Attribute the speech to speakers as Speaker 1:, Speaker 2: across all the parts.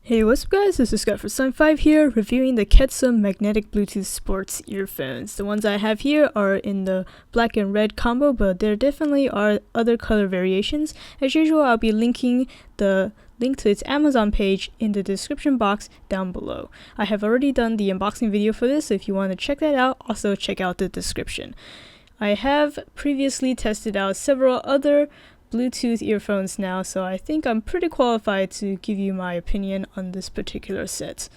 Speaker 1: Hey, what's up guys, this is Scott for Sun5 here, reviewing the KEDSUM magnetic Bluetooth sports earphones. The ones I have here are in the black and red combo, but there definitely are other color variations. As usual, I'll be linking the link to its Amazon page in the description box down below. I have already done the unboxing video for this, so if you want to check that out, also check out the description. I have previously tested out several other Bluetooth earphones now, so I think I'm pretty qualified to give you my opinion on this particular set.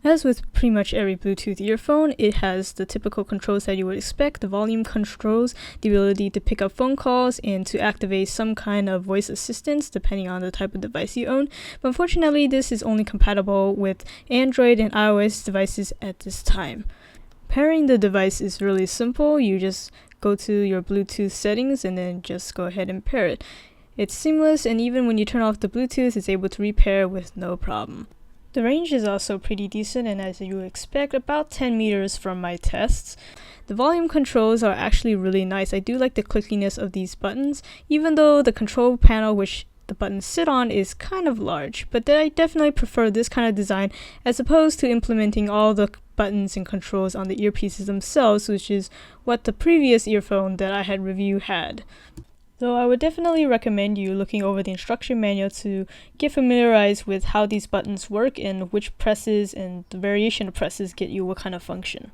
Speaker 1: As with pretty much every Bluetooth earphone, it has the typical controls that you would expect: the volume controls, the ability to pick up phone calls, and to activate some kind of voice assistance depending on the type of device you own. But unfortunately, this is only compatible with Android and iOS devices at this time. Pairing the device is really simple. You just go to your Bluetooth settings and then just go ahead and pair it. It's seamless, and even when you turn off the Bluetooth, it's able to repair with no problem. The range is also pretty decent, and as you would expect, about 10 meters from my tests. The volume controls are actually really nice. I do like the clickiness of these buttons, even though the control panel which the buttons sit on is kind of large, but I definitely prefer this kind of design as opposed to implementing all the buttons and controls on the earpieces themselves, which is what the previous earphone that I had reviewed had. Though I would definitely recommend you looking over the instruction manual to get familiarized with how these buttons work and which presses and the variation of presses get you what kind of function.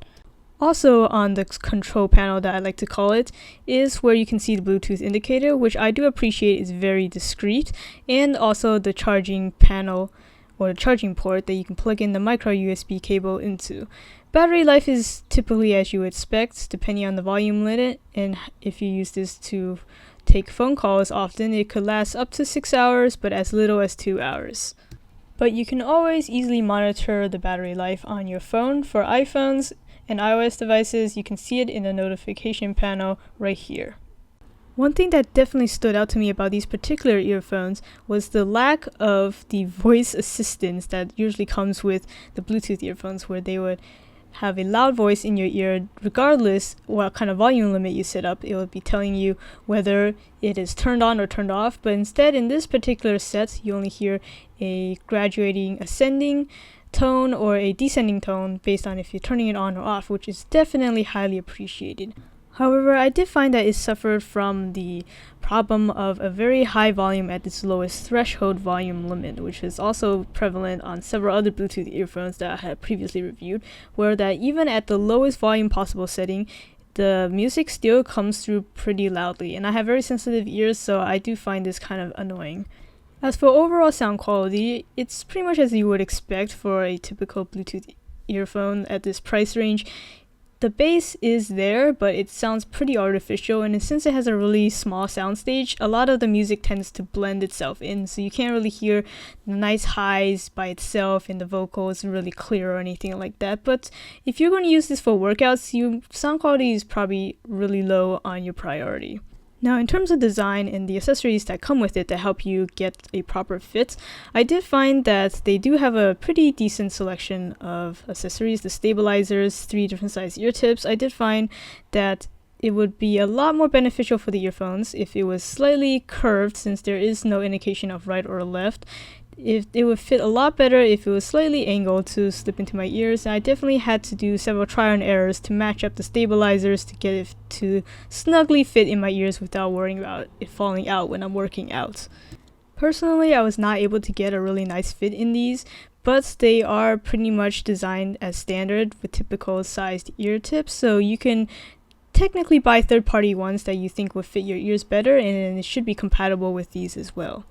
Speaker 1: Also on the control panel, that I like to call it, is where you can see the Bluetooth indicator, which I do appreciate is very discreet, and also the charging panel or the charging port that you can plug in the micro USB cable into. Battery life is typically as you would expect, depending on the volume limit, and if you use this to take phone calls often, it could last up to 6 hours, but as little as 2 hours. But you can always easily monitor the battery life on your phone. For iPhones and iOS devices, you can see it in the notification panel right here. One thing that definitely stood out to me about these particular earphones was the lack of the voice assistance that usually comes with the Bluetooth earphones, where they would have a loud voice in your ear regardless what kind of volume limit you set up. It will be telling you whether it is turned on or turned off, but instead in this particular set you only hear a graduating ascending tone or a descending tone based on if you're turning it on or off, which is definitely highly appreciated. However, I did find that it suffered from the problem of a very high volume at its lowest threshold volume limit, which is also prevalent on several other Bluetooth earphones that I had previously reviewed, where that even at the lowest volume possible setting, the music still comes through pretty loudly, and I have very sensitive ears, so I do find this kind of annoying. As for overall sound quality, it's pretty much as you would expect for a typical Bluetooth earphone at this price range. The bass is there, but it sounds pretty artificial, and since it has a really small soundstage, a lot of the music tends to blend itself in, so you can't really hear the nice highs by itself and the vocals really clear or anything like that. But if you're going to use this for workouts, sound quality is probably really low on your priority. Now, in terms of design and the accessories that come with it that help you get a proper fit, I did find that they do have a pretty decent selection of accessories. The stabilizers, 3 different size ear tips. I did find that it would be a lot more beneficial for the earphones if it was slightly curved, since there is no indication of right or left. It would fit a lot better if it was slightly angled to slip into my ears, and I definitely had to do several trial and errors to match up the stabilizers to get it to snugly fit in my ears without worrying about it falling out when I'm working out. Personally, I was not able to get a really nice fit in these, but they are pretty much designed as standard with typical sized ear tips, so you can technically buy third-party ones that you think would fit your ears better, and it should be compatible with these as well.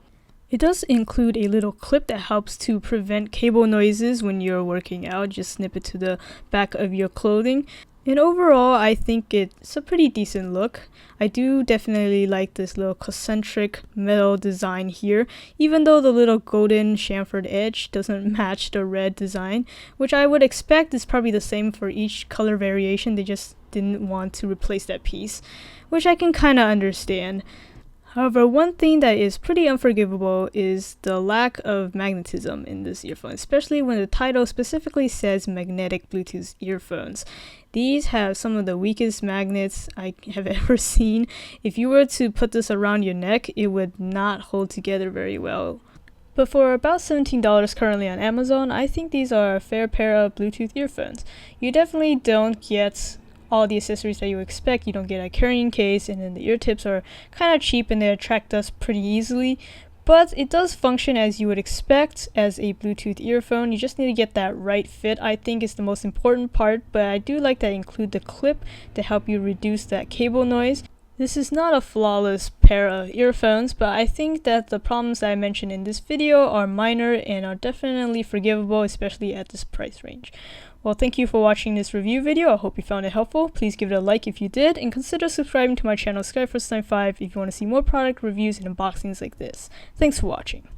Speaker 1: It does include a little clip that helps to prevent cable noises when you're working out. Just snip it to the back of your clothing. And overall, I think it's a pretty decent look. I do definitely like this little concentric metal design here, even though the little golden chamfered edge doesn't match the red design, which I would expect is probably the same for each color variation. They just didn't want to replace that piece, which I can kind of understand. However, one thing that is pretty unforgivable is the lack of magnetism in this earphone, especially when the title specifically says magnetic Bluetooth earphones. These have some of the weakest magnets I have ever seen. If you were to put this around your neck, it would not hold together very well. But for about $17 currently on Amazon, I think these are a fair pair of Bluetooth earphones. You definitely don't get all the accessories that you expect. You don't get a carrying case, and then the ear tips are kind of cheap and they attract dust pretty easily. But it does function as you would expect as a Bluetooth earphone. You just need to get that right fit, I think, is the most important part. But I do like that I include the clip to help you reduce that cable noise. This is not a flawless pair of earphones, but I think that the problems that I mentioned in this video are minor and are definitely forgivable, especially at this price range. Well, thank you for watching this review video. I hope you found it helpful. Please give it a like if you did, and consider subscribing to my channel Skyforce95 if you want to see more product reviews and unboxings like this. Thanks for watching.